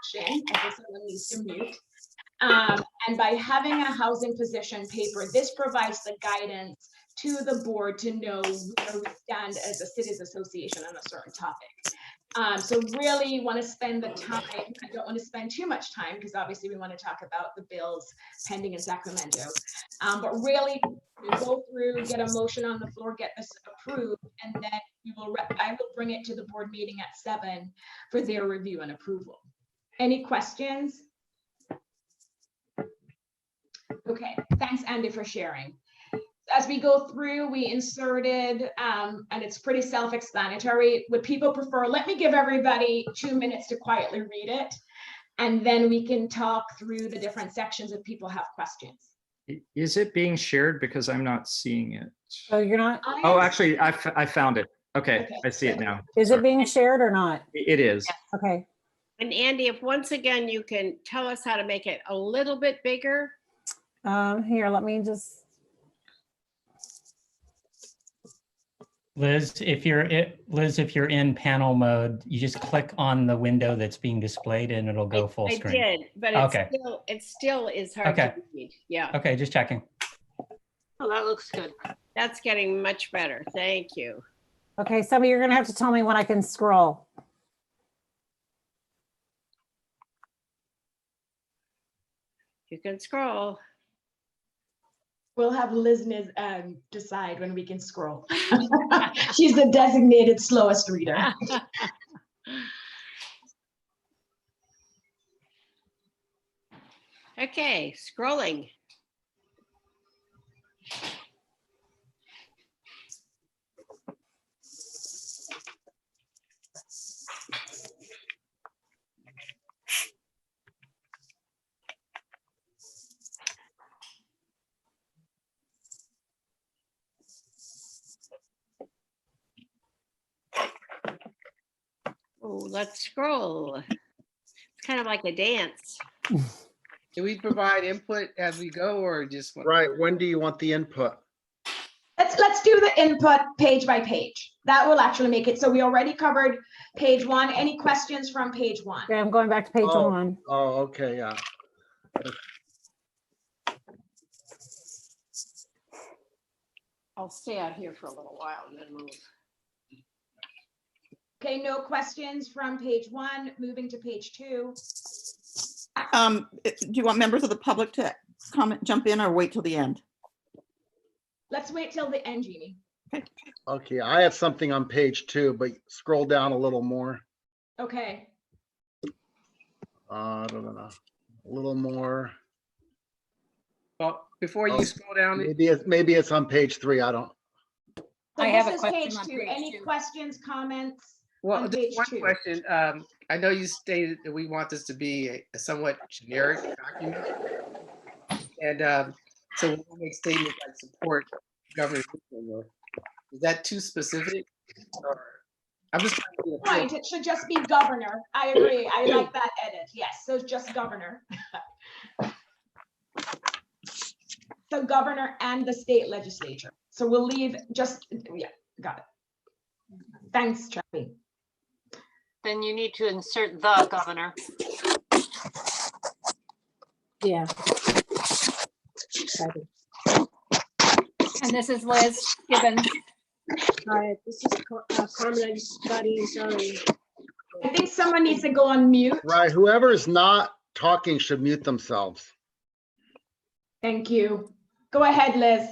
action, I think someone needs to mute. And by having a housing position paper, this provides the guidance to the board to know where we stand as a cities association on a certain topic. So really want to spend the time. I don't want to spend too much time because obviously we want to talk about the bills pending in Sacramento. But really go through, get a motion on the floor, get this approved, and then I will bring it to the board meeting at 7 for their review and approval. Any questions? Okay, thanks, Andy, for sharing. As we go through, we inserted, and it's pretty self-explanatory. Would people prefer, let me give everybody 2 minutes to quietly read it, and then we can talk through the different sections if people have questions. Is it being shared? Because I'm not seeing it. So you're not, Oh, actually, I found it. Okay, I see it now. is it being shared or not? It is. Okay. And Andy, if once again, you can tell us how to make it a little bit bigger. Here, let me just, Liz, if you're in panel mode, you just click on the window that's being displayed and it'll go full I screen. did, but Okay. it still is hard Okay. to read. Yeah, Okay, just checking. Oh, that looks good. that's getting much better. Thank you. okay, some of you are gonna have to tell me when I can scroll. You can scroll. We'll have Liz decide when we can scroll. She's the designated slowest reader. Okay, scrolling. Oh, let's scroll. It's kind of like a dance. Do we provide input as we go or just? Right, when do you want the input? Let's do the input page by page. That will actually make it. So we already covered page 1. Any questions from page 1? Okay, I'm going back to page Oh. 1. Oh, okay, yeah. I'll stay out here for a little while and then move. Okay, no questions from page 1. Moving to page 2. Do you want members of the public to comment, jump in, or wait till the end? Let's wait till the end, Jeannie. Okay, I have something on page 2, but scroll down a little more. Okay. A little more. Well, before you scroll down, Maybe it's on page 3. I don't. So I have this a is question page on 2. page Any 2. questions, comments? well, On just page one 2. question. I know you stated that we want this to be a somewhat generic document. And so we'll make statements like support Governor Newsom. Is that too specific? Or I'm just trying to get a feel. Right, it should just be governor. I agree. I like that edit. Yes, so it's just governor. So governor and the state legislature. So we'll leave just, yeah, got it. Thanks, Charlie. Then you need to insert the governor. Yeah. And this is Liz Gibbons. Hi, this is Carmen. Sorry. I think someone needs to go on mute. Right, whoever's not talking should mute themselves. Thank you. Go ahead, Liz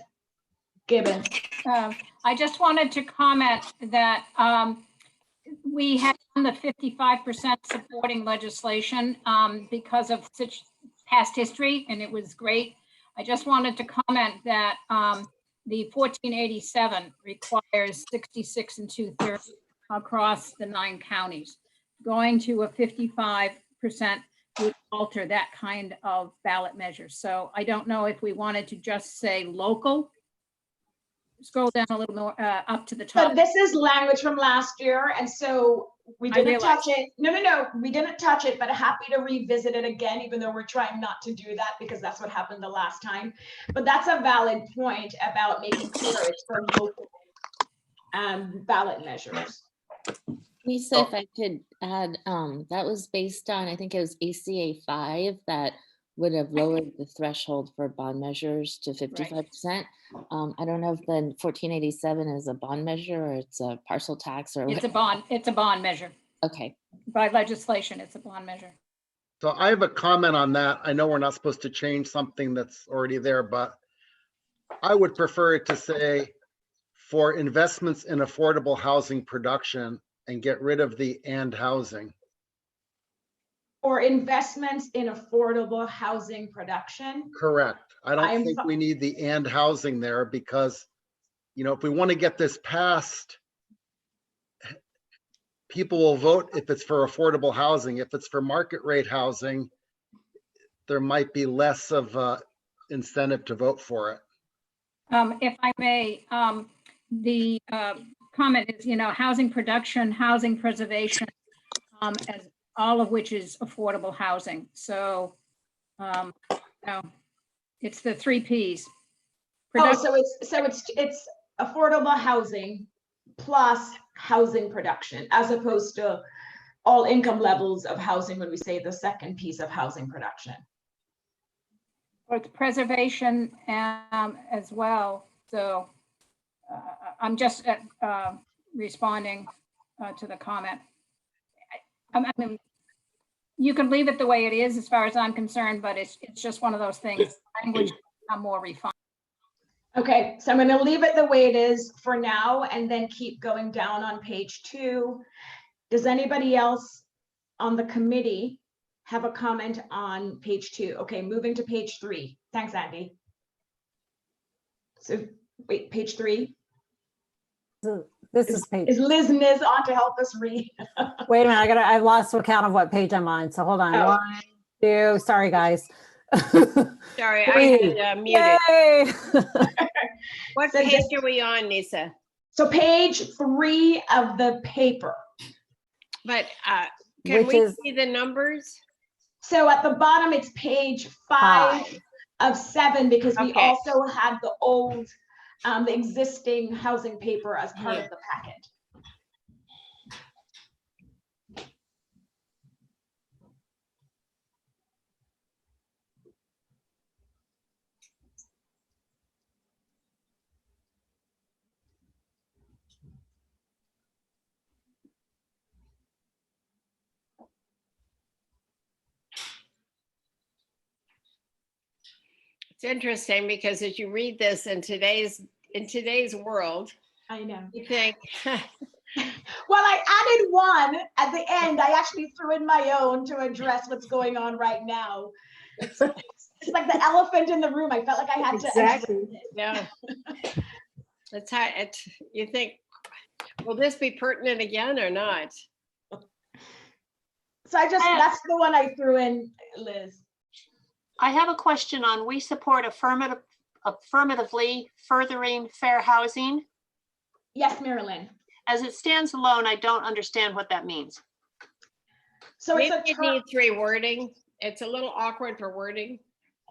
Gibbons. I just wanted to comment that we had done the 55% supporting legislation because of such past history, and it was great. I just wanted to comment that the 1487 requires 66 2/3 across the 9 counties. Going to a 55% would alter that kind of ballot measure. So I don't know if we wanted to just say local. Scroll down a little more up to the top. So this is language from last year, and so we I didn't realize. touch it. No, we didn't touch it, but happy to revisit it again, even though we're trying not to do that because that's what happened the last time. But that's a valid point about making sure it's for local ballot measures. Lisa, if I could add, that was based on, I think it was ACA 5 that would have lowered the threshold for bond measures to 55%. I don't know if then 1487 is a bond measure or it's a parcel tax or It's what. a bond measure. Okay. By legislation, it's a bond measure. So I have a comment on that. I know we're not supposed to change something that's already there, but I would prefer it to say for investments in affordable housing production and get rid of the and housing. Or investments in affordable housing production. Correct. I I am don't think fi- we need the and housing there because, you know, if we want to get this passed, people will vote if it's for affordable housing. If it's for market rate housing, there might be less of a incentive to vote for it. If I may, the comment is, housing production, housing preservation, as all of which is affordable housing. So, it's the 3 Ps. Oh, so it's affordable housing plus housing production, as opposed to all income levels of housing when we say the second piece of housing production. It's preservation as well. So I'm just responding to the comment. I mean, you can leave it the way it is as far as I'm concerned, but it's just one of those things. Language become more refined. Okay, so I'm going to leave it the way it is for now and then keep going down on page 2. Does anybody else on the committee have a comment on page 2? Okay, moving to page 3. Thanks, Andy. So wait, page 3. This is page. Is Liz Niz on to help us read? Wait a minute, I've lost count of what page I'm on. So hold on. Oh. 1, 2, sorry guys. Sorry, I 3. had muted. Yay! What So page just- are we on, Lisa? So page 3 of the paper. But can Which we is- see the numbers? So at the bottom, it's page 5 of 7, because we Okay. also had the old, the existing housing paper as part of the packet. It's interesting because as you read this in today's world, I know. you think, Well, I added one at the end. I actually threw in my own to address what's going on right now. It's like the elephant in the room. I felt like I had to address Exactly. it. yeah. It's how you think, will this be pertinent again or not? So that's the one I threw in, Liz. I have a question on we support affirmatively furthering fair housing. Yes, Marilyn. As it stands alone, I don't understand what that means. So it's Maybe a it term. needs rewording. It's a little awkward for wording.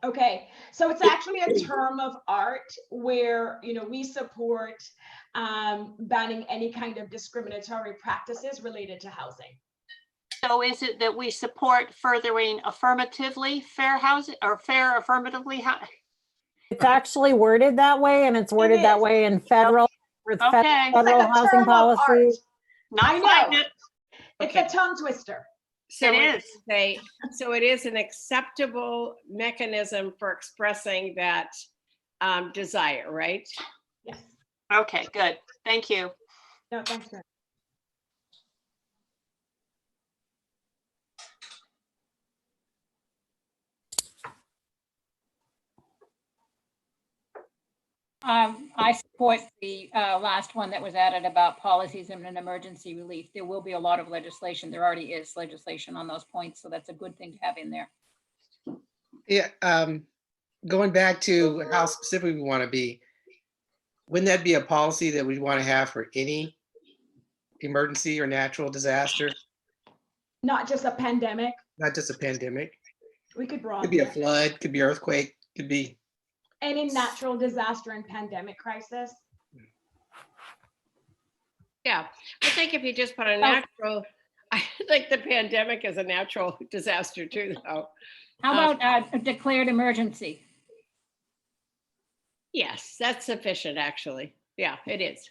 Okay, so it's actually a term of art where, we support banning any kind of discriminatory practices related to housing. So is it that we support furthering affirmatively fair housing or fair affirmatively? It's actually worded that way, and it's worded that is. way in federal, with Okay. federal It's like a housing term of art. policy. I Not fighting know. it. It's Okay. a tongue twister. So It is. So it is an acceptable mechanism for expressing that desire, right? Yes. Okay, good. Thank you. No, thanks, Marilyn. I support the last one that was added about policies and an emergency relief. There will be a lot of legislation. There already is legislation on those points, so that's a good thing to have in there. Yeah, going back to how specific we want to be, wouldn't that be a policy that we want to have for any emergency or natural disaster, Not just a pandemic. not just a pandemic? We could Could broaden be a it. flood, could be earthquake, could be, Any natural disaster and pandemic crisis. Yeah, I think if you just put a natural, I think the pandemic is a natural disaster too, though. How about a declared emergency? Yes, that's sufficient, actually. Yeah, it is.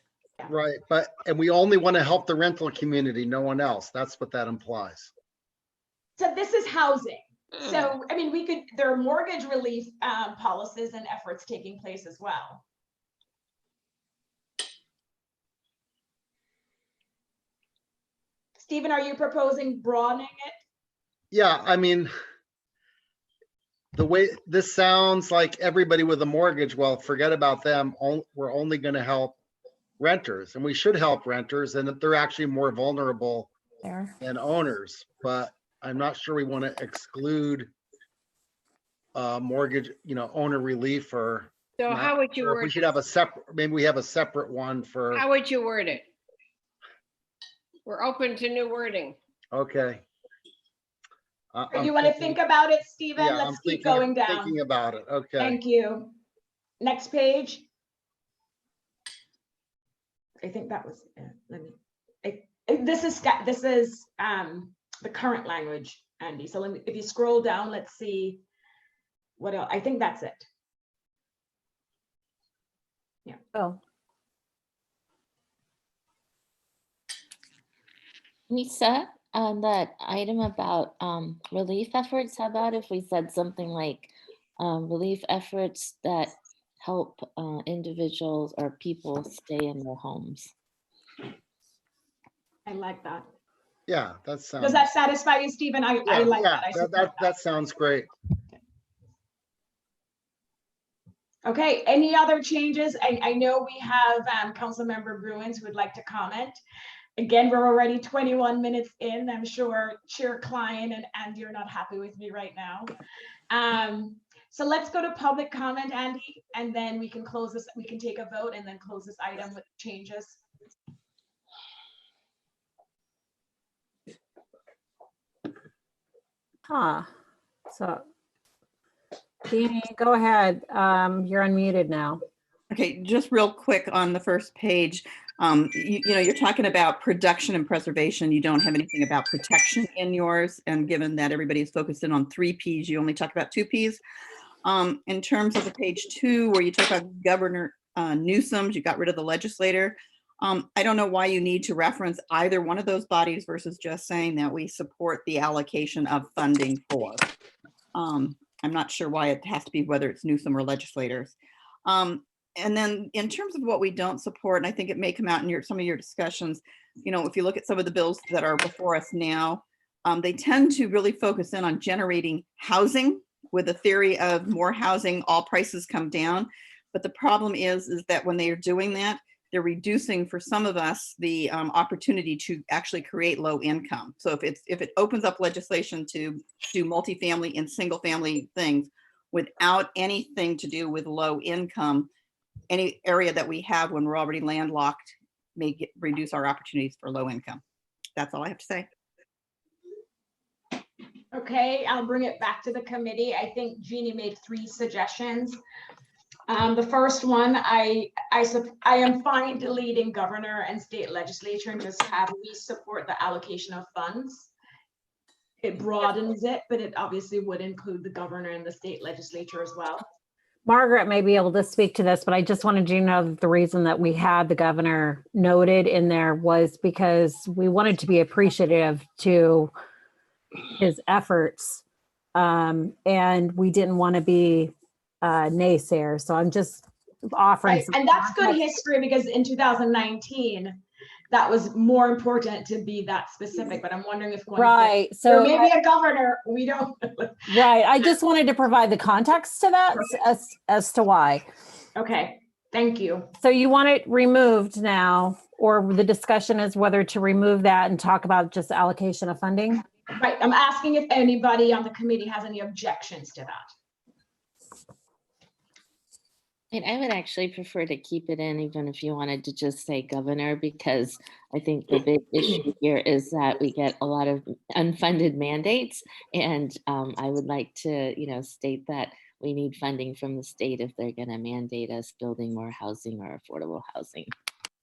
Right, and we only want to help the rental community, no one else. That's what that implies. So this is housing. So, I mean, there are mortgage relief policies and efforts taking place as well. Stephen, are you proposing broadening it? Yeah, I mean, the way this sounds like everybody with a mortgage, well, forget about them. We're only going to help renters, and we should help renters, and that they're actually more vulnerable than owners. But I'm not sure we want to exclude mortgage, owner relief or. So how would you word We should have a separate, maybe we have a separate one for. How would you word it? We're open to new wording. Okay. You want to think about it, Stephen? Yeah, Let's keep going down. Thinking about it. Okay. Thank you. Next page. I think that was, let me, this is the current language, Andy. So if you scroll down, let's see what else. I think that's it. Yeah. Oh, Lisa, on that item about relief efforts, how about if we said something like relief efforts that help individuals or people stay in their homes? I like that. Yeah, that sounds. Does that satisfy you, Stephen? I like that. That sounds great. Okay, any other changes? I know we have Councilmember Bruins who would like to comment. Again, we're already 21 minutes in. I'm sure Chair Klein and Andy are not happy with me right now. So let's go to public comment, Andy, and then we can close this. We can take a vote and then close this item with changes. So Jeannie, go ahead. You're unmuted now. Okay, just real quick on the first page. You're talking about production and preservation. You don't have anything about protection in yours. And given that everybody is focused in on 3 Ps, you only talk about 2 Ps. In terms of the page 2, where you talk about Governor Newsom, you got rid of the legislator. I don't know why you need to reference either one of those bodies versus just saying that we support the allocation of funding for. I'm not sure why it has to be whether it's Newsom or legislators. And then in terms of what we don't support, and I think it may come out in some of your discussions, if you look at some of the bills that are before us now, they tend to really focus in on generating housing with the theory of more housing, all prices come down. But the problem is that when they are doing that, they're reducing for some of us the opportunity to actually create low income. So if it opens up legislation to do multifamily and single family things without anything to do with low income, any area that we have when we're already landlocked may reduce our opportunities for low income. That's all I have to say. Okay, I'll bring it back to the committee. I think Jeannie made 3 suggestions. The first one, I am fine deleting governor and state legislature and just have we support the allocation of funds. It broadens it, but it obviously would include the governor and the state legislature as well. Margaret may be able to speak to this, but I just wanted you to know that the reason that we had the governor noted in there was because we wanted to be appreciative to his efforts. And we didn't want to be naysayers. So I'm just offering. Right. And that's good history because in 2019, that was more important to be that specific, but I'm wondering if right. So maybe a governor, we don't. Right. I just wanted to provide the context to that as to why. Okay. Thank you. So you want it removed now, or the discussion is whether to remove that and talk about just allocation of funding? Right. I'm asking if anybody on the committee has any objections to that. And I would actually prefer to keep it in, even if you wanted to just say governor, because I think the big issue here is that we get a lot of unfunded mandates. And I would like to, state that we need funding from the state if they're going to mandate us building more housing or affordable housing.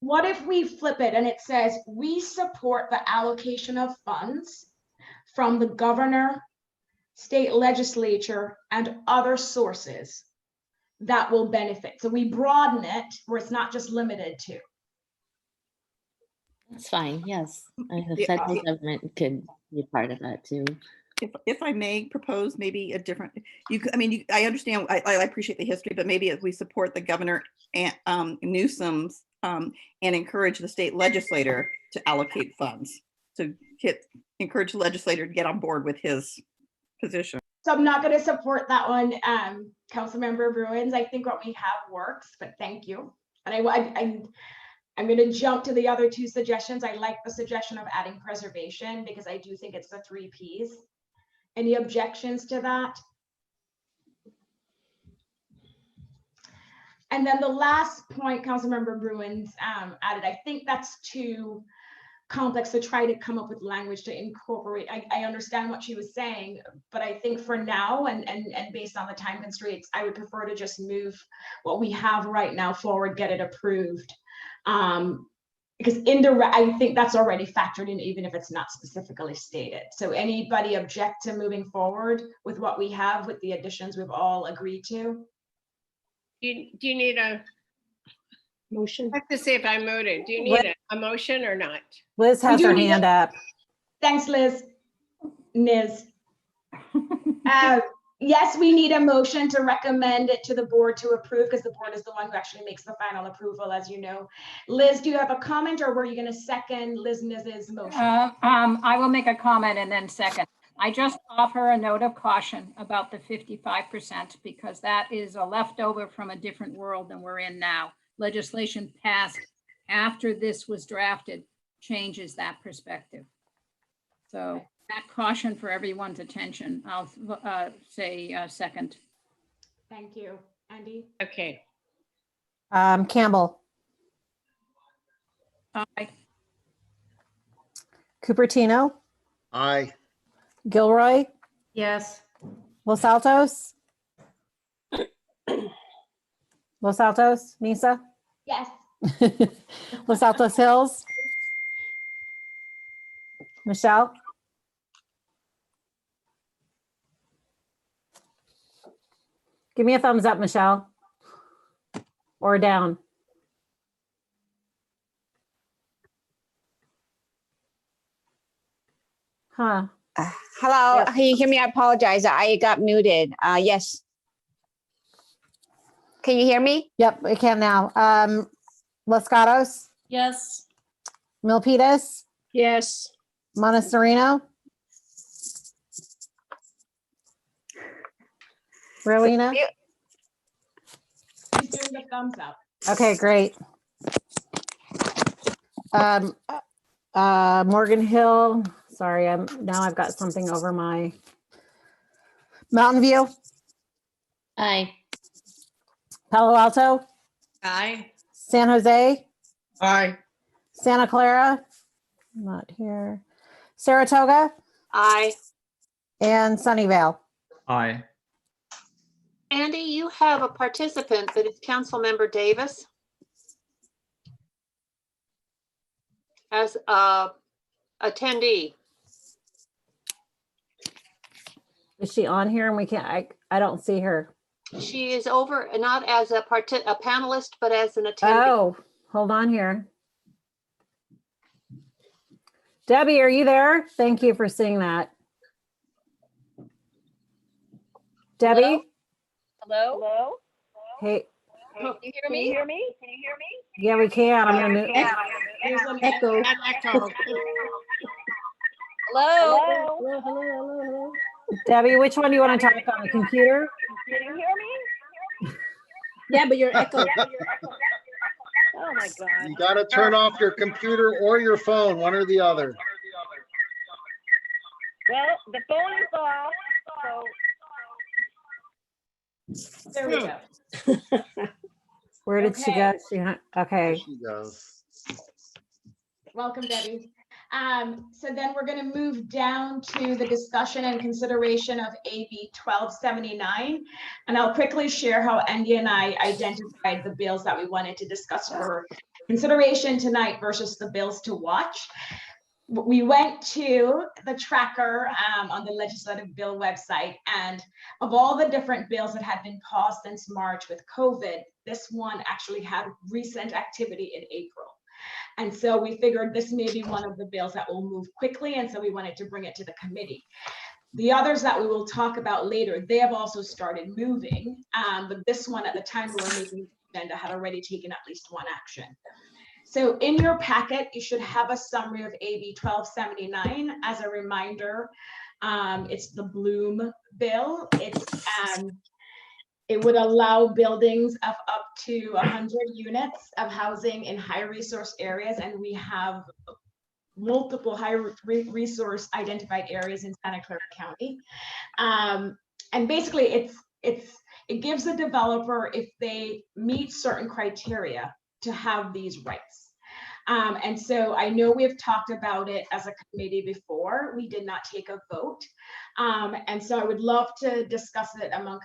What if we flip it and it says, we support the allocation of funds from the governor, state legislature, and other sources that will benefit. So we broaden it where it's not just limited to. That's fine, yes. And the Yeah, federal government could be a part of that too. If I may propose maybe a different, I understand, I appreciate the history, but maybe if we support the governor and Newsom's and encourage the state legislator to allocate funds, to encourage the legislator to get on board with his position. So I'm not going to support that one, Councilmember Bruins. I think what we have works, but thank you. And I'm going to jump to the other two suggestions. I like the suggestion of adding preservation because I do think it's the 3 Ps. Any objections to that? And then the last point Councilmember Bruins added, I think that's too complex to try to come up with language to incorporate. I understand what she was saying, but I think for now and based on the time constraints, I would prefer to just move what we have right now forward, get it approved. Because indirect, I think that's already factored in, even if it's not specifically stated. So anybody object to moving forward with what we have with the additions we've all agreed to? Do you need a Motion. I have to see if I voted. Do you need a motion or not? Liz has do her need hand up. Thanks, Liz. Niz. Yes, we need a motion to recommend it to the board to approve because the board is the one who actually makes the final approval, as you know. Liz, do you have a comment or were you going to second Liz Niz's motion? I will make a comment and then second. I just offer a note of caution about the 55% because that is a leftover from a different world than we're in now. Legislation passed after this was drafted changes that perspective. So that caution for everyone's attention. I'll say second. Thank you. Andy? Okay. Campbell, Aye. Cupertino, Aye. Gilroy, Yes. Los Altos. Los Altos, Nisa, Yes. Los Altos Hills, Michelle. Give me a thumbs up, Michelle. Or down. Huh. Hello, Yep. can you hear me? I apologize. I got muted. Yes. Can you hear me? Yep, we can now. Los Gatos, Yes. Milpitas, Yes. Montesarino, Rowena. She's doing the thumbs up. Okay, great. Morgan Hill, sorry, I've got something over my Mountain View, Aye. Palo Alto, Aye. San Jose, Aye. Santa Clara, not here, Saratoga, Aye. and Sunnyvale. Aye. Andy, you have a participant that is Councilmember Davis as a attendee. Is she on here? And we can't, I don't see her. She is over, not as a panelist, but as an attendee. Oh, hold on here. Debbie, are you there? Thank you for seeing that. Debbie? Hello? Hey, Can you hear me? yeah, we can. I'm gonna move. There's an Echo. An echo. Hello? Hello. Debbie, which one do you want to talk on, the computer? Can you hear me? Yeah, but you're echo. Oh my God. You gotta turn off your computer or your phone, one or the other. Well, the phone is off, so There we go. Where did she go? Okay. She goes. Welcome, Debbie. So then we're going to move down to the discussion and consideration of AB 1279. And I'll quickly share how Andy and I identified the bills that we wanted to discuss for consideration tonight versus the bills to watch. We went to the tracker on the legislative bill website, and of all the different bills that had been paused since March with COVID, this one actually had recent activity in April. And so we figured this may be one of the bills that will move quickly, and so we wanted to bring it to the committee. The others that we will talk about later, they have also started moving, but this one at the time we were making the agenda had already taken at least one action. So in your packet, you should have a summary of AB 1279. As a reminder, it's the Bloom bill. It would allow buildings of up to 100 units of housing in high resource areas, and we have multiple high resource identified areas in Santa Clara County. And basically, it gives the developer, if they meet certain criteria, to have these rights. And so I know we've talked about it as a committee before. We did not take a vote. And so I would love to discuss it among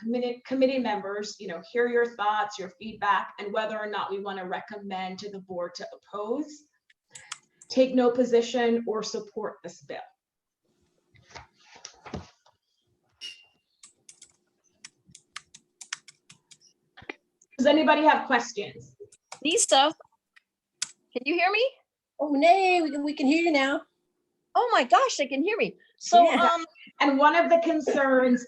committee members, hear your thoughts, your feedback, and whether or not we want to recommend to the board to oppose, take no position, or support this bill. Does anybody have questions? Lisa, can you hear me? Oh, nay, we can hear you now. Oh my gosh, they can hear me. So, Yeah. And one of the concerns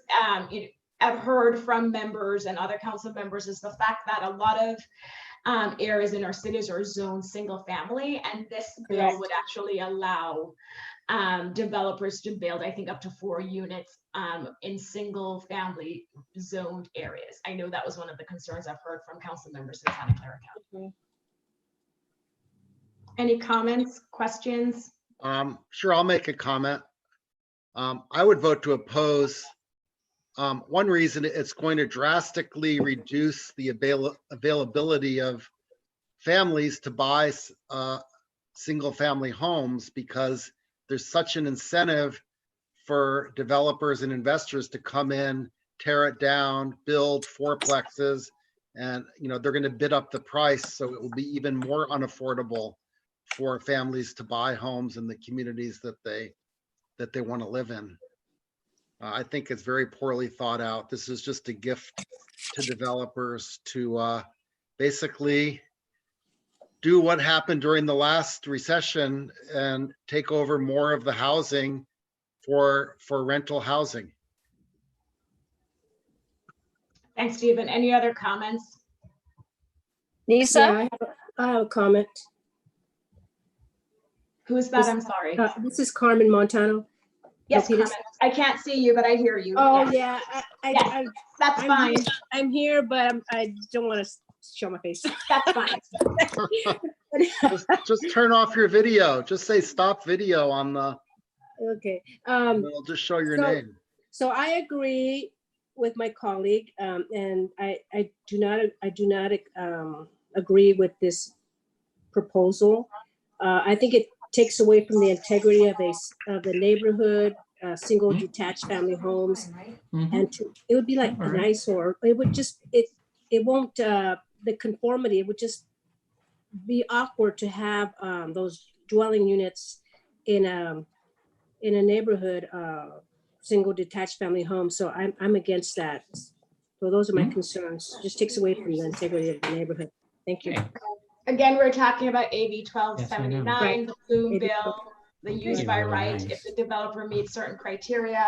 I've heard from members and other council members is the fact that a lot of areas in our cities are zoned single family, and this bill Correct. would actually allow developers to build, I think, up to 4 units in single family zoned areas. I know that was one of the concerns I've heard from council members in Santa Clara County. Any comments, questions? Sure, I'll make a comment. I would vote to oppose. One reason, it's going to drastically reduce the availability of families to buy single family homes, because there's such an incentive for developers and investors to come in, tear it down, build fourplexes, and they're going to bid up the price, so it will be even more unaffordable for families to buy homes in the communities that they want to live in. I think it's very poorly thought out. This is just a gift to developers to basically do what happened during the last recession and take over more of the housing for rental housing. Thanks, Stephen. Any other comments? Lisa? Yeah, I have a comment. Who is that? I'm sorry. This is Carmen Montano. Yes, Peters. Carmen. I can't see you, but I hear you. Oh, Yes. yeah. Yes, that's fine. I'm here, but I don't want to show my face. That's fine. just turn off your video. Just say stop video on the. Okay. It'll just show your name. So I agree with my colleague, and I do not agree with this proposal. I think it takes away from the integrity of the neighborhood, single detached family homes, and it would be like an eyesore. It would just it won't the conformity. It would just be awkward to have those dwelling units in a neighborhood, single detached family home. So I'm against that. So those are my concerns. Just takes away from the integrity of the neighborhood. Thank you. Again, we're talking about AB 1279, Right. the Bloom AB bill, the use by Really right, nice. if the developer meets certain criteria.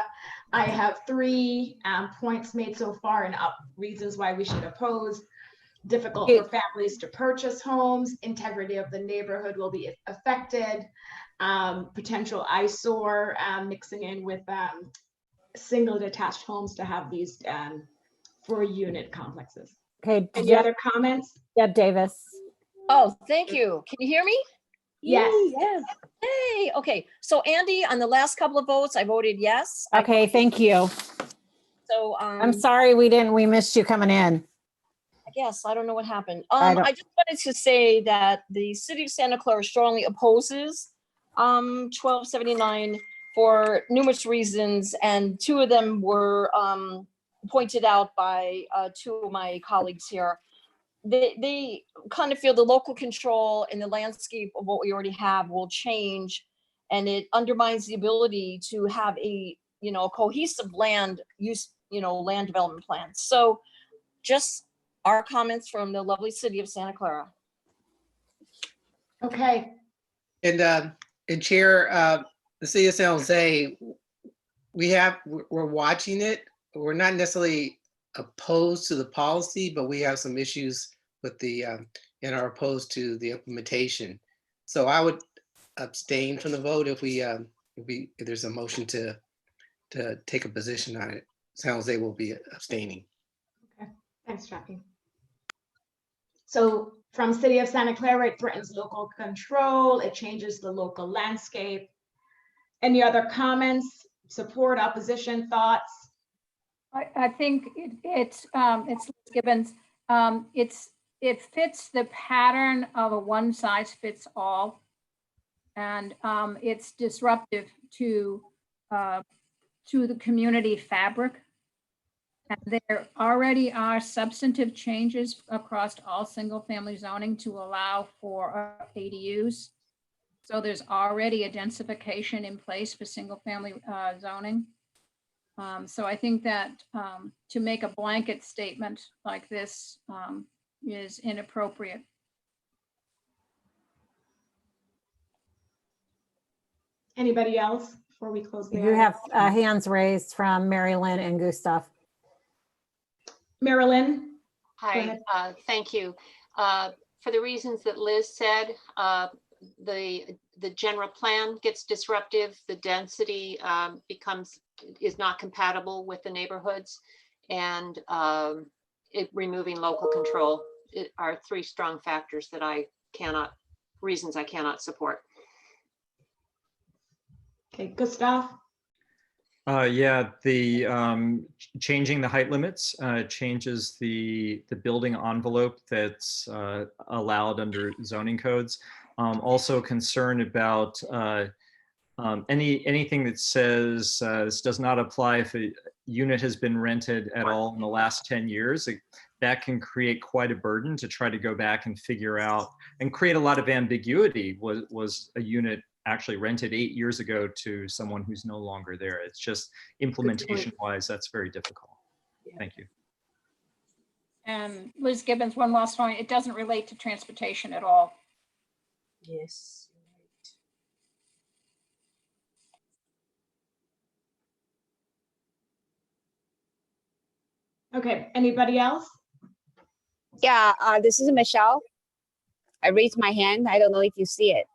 I have 3 points made so far and reasons why we should oppose. Difficult for families to purchase homes, integrity of the neighborhood will be affected, potential eyesore, mixing in with single detached homes to have these 4-unit complexes. Okay. Any other comments? Deb Davis. Oh, thank you. Can you hear me? Yes. Yes. Hey, okay. So Andy, on the last couple of votes, I voted yes. Okay, thank you. So I'm sorry we missed you coming in. I guess I don't know what happened. I don't- I just wanted to say that the city of Santa Clara strongly opposes 1279 for numerous reasons, and 2 of them were pointed out by 2 of my colleagues here. they kind of feel the local control and the landscape of what we already have will change. And it undermines the ability to have a, cohesive land use, land development plan. So just our comments from the lovely city of Santa Clara. Okay, And Chair, the city of San Jose, we're watching it. We're not necessarily opposed to the policy, but we have some issues with and are opposed to the implementation. So I would abstain from the vote if there's a motion to take a position on it. San Jose will be abstaining. thanks, Jackie. So from City of Santa Clara, it threatens local control, it changes the local landscape. Any other comments, support, opposition, thoughts? I think it's Liz Gibbons. It fits the pattern of a one size fits all. And it's disruptive to the community fabric. And there already are substantive changes across all single family zoning to allow for ADUs. So there's already a densification in place for single family zoning. So I think that to make a blanket statement like this is inappropriate. Anybody else before we close the You have hands raised from Mary Lynn and Gustav. Marilyn? Hi, thank you. For the reasons that Liz said, the general plan gets disruptive, the density is not compatible with the neighborhoods, and removing local control are three strong factors that reasons I cannot support. Okay, Gustav? Yeah, the changing the height limits changes the building envelope that's allowed under zoning codes. Also concerned about anything that says this does not apply if a unit has been rented at all in the last 10 years. That can create quite a burden to try to go back and figure out and create a lot of ambiguity. Was a unit actually rented 8 years ago to someone who's no longer there? It's just implementation wise, that's very difficult. Thank you. And Liz Gibbons, one last point, it doesn't relate to transportation at all. Yes. Okay, anybody else? Yeah, this is Michelle. I raised my hand. I don't know if you see it.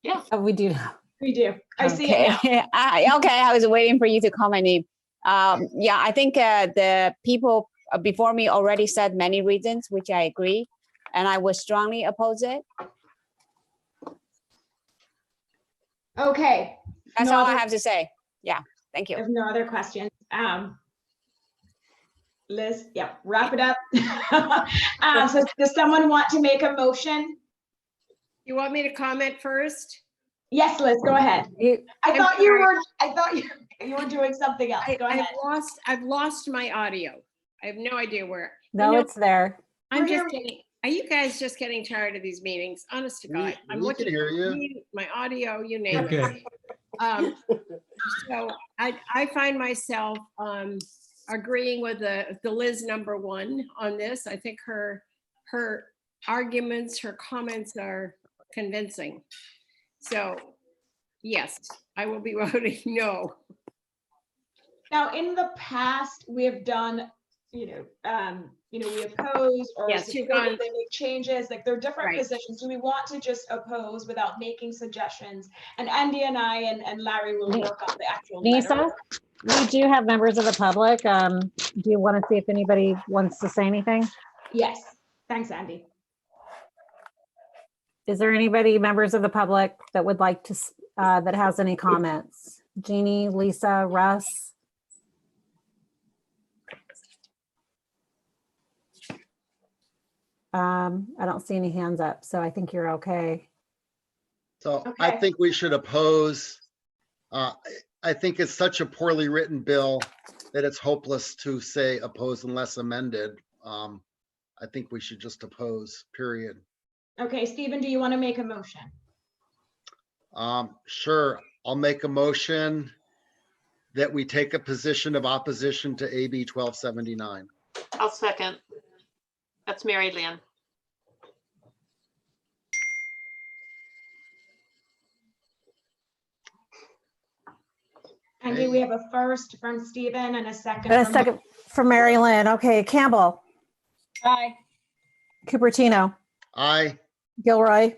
Yeah. Oh, we do now. We do. I see it now. Okay, I was waiting for you to call my name. Yeah, I think the people before me already said many reasons, which I agree, and I would strongly oppose it. Okay. That's No all other- I have to say. Yeah, thank you. There's no other questions. Liz, yeah, wrap it up. So does someone want to make a motion? You want me to comment first? Yes, Liz, go ahead. I thought you were doing something else. Go ahead. I've lost my audio. I have no idea where. No, it's there. I'm just getting, are you guys just getting tired of these meetings? Honest to God. I'm We looking can hear you. at my audio, you name it. Okay. So I find myself agreeing with the Liz number one on this. I think her arguments, her comments are convincing. So yes, I will be voting no. Now, in the past, we have done, we oppose or Yes, you've support gone- if they make changes. Like there are different Right. positions. Do we want to just oppose without making suggestions? And Andy and I and Larry will work on the actual Lisa, letter. we do have members of the public. Do you want to see if anybody wants to say anything? Yes, thanks, Andy. Is there anybody, members of the public, that would like to, that has any comments? Jeannie, Lisa, Russ? I don't see any hands up, so I think you're okay. So I Okay. think we should oppose. I think it's such a poorly written bill that it's hopeless to say oppose unless amended. I think we should just oppose, period. Okay, Stephen, do you want to make a motion? Sure, I'll make a motion that we take a position of opposition to AB 1279. I'll second. That's Mary Lynn. Andy, we have a first from Stephen and a second. And a from- second for Mary Lynn. Okay, Campbell, Aye. Cupertino, Aye. Gilroy.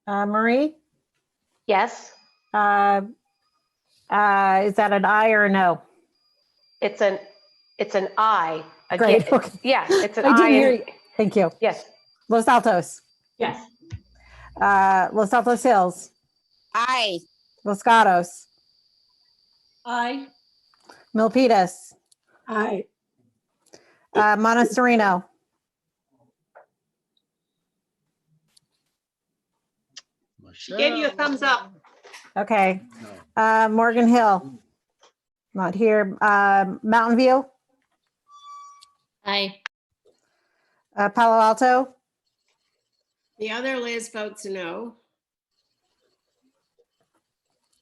Marie, Yes, is that an aye or a no? it's an I. Great, Again, okay. yeah, it's an I didn't I. hear and- you. Thank you. Yes, Los Altos, Yes. Los Altos Hills, Aye. Los Gatos, Aye. Milpitas, Aye. Montessorino, She gave you a thumbs up. okay. No. Morgan Hill, not here. Mountain View, Aye. Palo Alto, The other Liz votes no.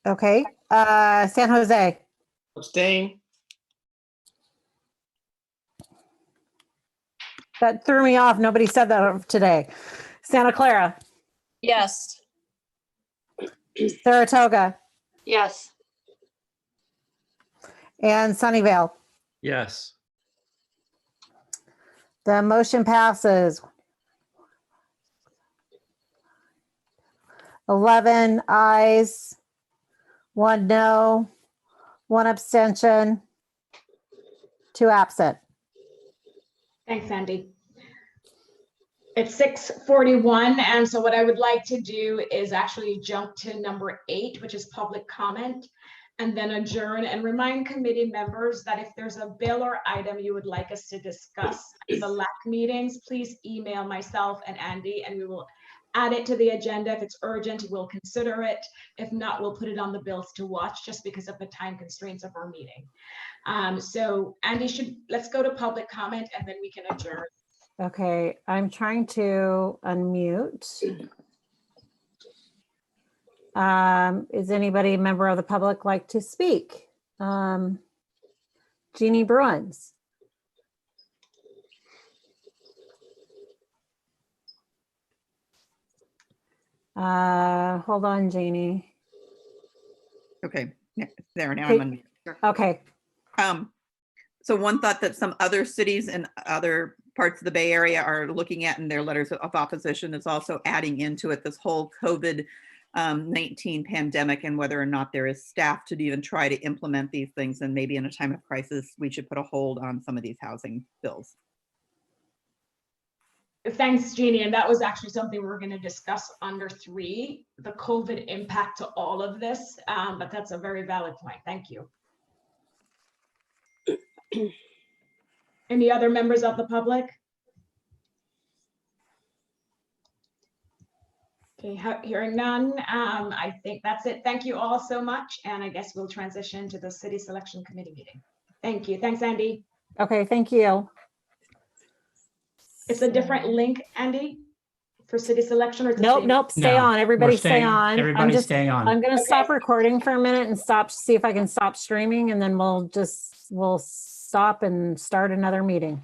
okay. San Jose, Abstain. that threw me off. Nobody said that today. Santa Clara, Yes. Saratoga, Yes. and Sunnyvale. Yes. The motion passes. 11 ayes, 1 no, 1 abstention, 2 absent. Thanks, Andy. It's 6:41, and so what I would like to do is actually jump to number 8, which is public comment, and then adjourn and remind committee members that if there's a bill or item you would like us to discuss at the LAC meetings, please email myself and Andy, and we will add it to the agenda. If it's urgent, we'll consider it. If not, we'll put it on the bills to watch just because of the time constraints of our meeting. So Andy, let's go to public comment and then we can adjourn. Okay, I'm trying to unmute. Is anybody a member of the public like to speak? Jeannie Bruins. Hold on, Jeannie. Okay, there now. Okay. I'm on. Okay, So one thought that some other cities and other parts of the Bay Area are looking at in their letters of opposition is also adding into it this whole COVID-19 pandemic and whether or not there is staff to even try to implement these things. And maybe in a time of crisis, we should put a hold on some of these housing bills. Thanks, Jeannie. And that was actually something we were going to discuss under 3, the COVID impact to all of this. But that's a very valid point. Thank you. Any other members of the public? Okay, hearing none, I think that's it. Thank you all so much. And I guess we'll transition to the city selection committee meeting. Thank you. Thanks, Andy. okay, thank you. It's a different link, Andy, for city selection or? it's the Nope, same? nope, stay No, on. Everybody we're stay staying- on. I'm Everybody just, stay on. I'm gonna stop recording for a minute and see if I can stop streaming, and then we'll stop and start another meeting.